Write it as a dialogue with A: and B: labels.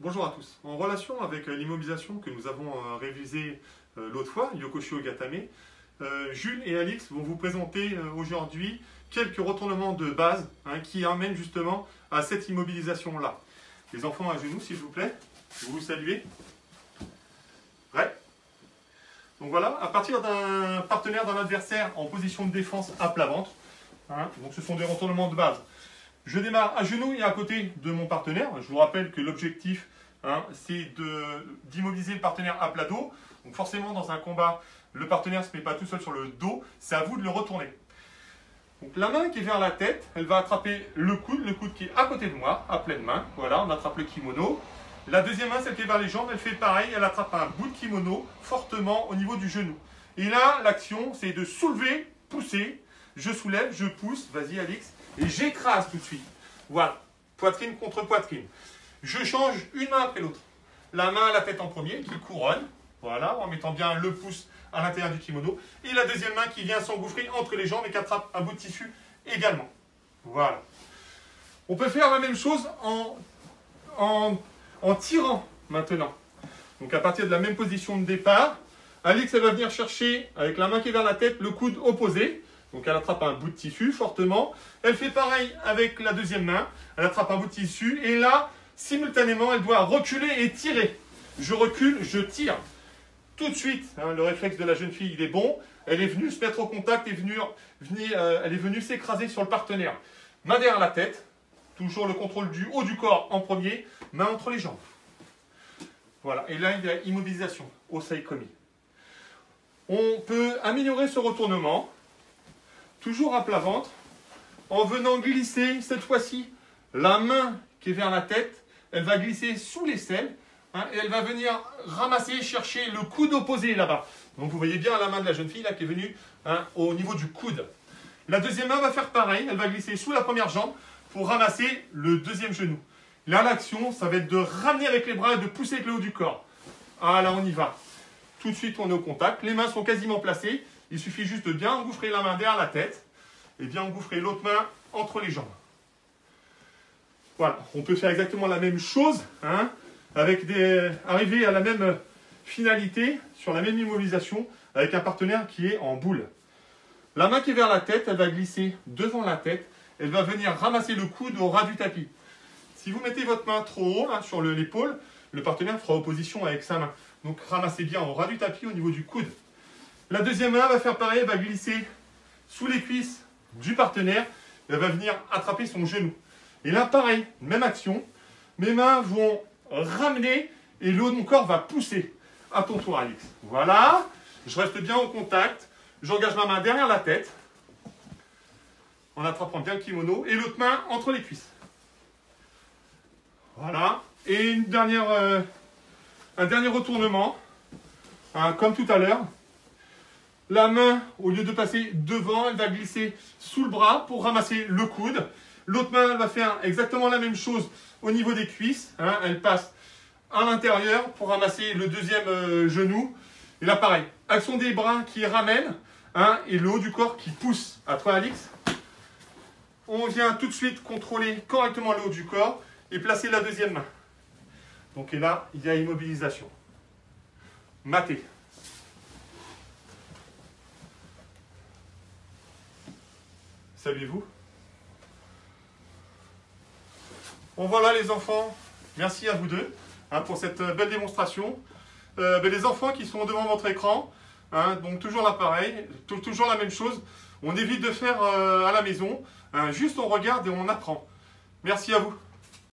A: Bonjour à tous. En relation avec l'immobilisation que nous avons révisée l'autre fois, Yokoshi Ogatame, Jules et Alix vont vous présenter aujourd'hui quelques retournements de base qui amènent justement à cette immobilisation-là. Les enfants à genoux, s'il vous plaît. Vous vous saluez. Prêt? Donc voilà, à partir d'un partenaire, d'un adversaire en position de défense à plat ventre, donc ce sont des retournements de base. Je démarre à genoux et à côté de mon partenaire. Je vous rappelle que l'objectif, c'est d'immobiliser le partenaire à plat dos. Donc forcément, dans un combat, le partenaire ne se met pas tout seul sur le dos. C'est à vous de le retourner. Donc la main qui est vers la tête, elle va attraper le coude qui est à côté de moi, à pleine main. Voilà, on attrape le kimono. La deuxième main, celle qui est vers les jambes, elle fait pareil. Elle attrape un bout de kimono fortement au niveau du genou. Et là, l'action, c'est de soulever, pousser. Je soulève, je pousse. Vas-y, Alix. Et j'écrase tout de suite. Voilà, poitrine contre poitrine. Je change une main après l'autre. La main à la tête en premier, qui couronne, voilà, en mettant bien le pouce à l'intérieur du kimono. Et la deuxième main qui vient s'engouffrer entre les jambes et qui attrape un bout de tissu également. Voilà. On peut faire la même chose en tirant maintenant. Donc à partir de la même position de départ, Alix, elle va venir chercher, avec la main qui est vers la tête, le coude opposé. Donc elle attrape un bout de tissu fortement. Elle fait pareil avec la deuxième main. Elle attrape un bout de tissu. Et là, simultanément, elle doit reculer et tirer. Je recule, je tire. Tout de suite, le réflexe de la jeune fille, il est bon. Elle est venue se mettre au contact et elle est venue s'écraser sur le partenaire. Main derrière la tête. Toujours le contrôle du haut du corps en premier. Main entre les jambes. Voilà. Et là, il y a immobilisation au saikomi. On peut améliorer ce retournement. Toujours à plat ventre, en venant glisser, cette fois-ci, la main qui est vers la tête, elle va glisser sous l'aisselle, et elle va venir ramasser, chercher le coude opposé là-bas. Donc vous voyez bien la main de la jeune fille là qui est venue au niveau du coude. La deuxième main va faire pareil, elle va glisser sous la première jambe pour ramasser le deuxième genou. Là, l'action, ça va être de ramener avec les bras et de pousser avec le haut du corps. Ah là, on y va. Tout de suite, on est au contact, les mains sont quasiment placées. Il suffit juste de bien engouffrer la main derrière la tête et bien engouffrer l'autre main entre les jambes. Voilà, on peut faire exactement la même chose, arriver à la même finalité, sur la même immobilisation, avec un partenaire qui est en boule. La main qui est vers la tête, elle va glisser devant la tête, elle va venir ramasser le coude au ras du tapis. Si vous mettez votre main trop haut sur l'épaule, le partenaire fera opposition avec sa main. Donc ramassez bien au ras du tapis au niveau du coude. La deuxième main va faire pareil, elle va glisser sous les cuisses du partenaire, elle va venir attraper son genou. Et là, pareil, même action, mes mains vont ramener et le haut de mon corps va pousser. À ton tour, Alix. Voilà, je reste bien au contact, j'engage ma main derrière la tête, en attrapant bien le kimono, et l'autre main entre les cuisses. Voilà, et un dernier retournement, comme tout à l'heure. La main, au lieu de passer devant, elle va glisser sous le bras pour ramasser le coude. L'autre main, elle va faire exactement la même chose au niveau des cuisses. Elle passe à l'intérieur pour ramasser le deuxième genou. Et là, pareil, action des bras qui ramènent et le haut du corps qui pousse. À toi, Alix. On vient tout de suite contrôler correctement le haut du corps et placer la deuxième main. Donc et là, il y a immobilisation. Maté. Saluez-vous. Bon voilà les enfants, merci à vous deux pour cette belle démonstration. Les enfants qui sont devant votre écran, donc toujours l'appareil, toujours la même chose. On évite de faire à la maison, juste on regarde et on apprend. Merci à vous.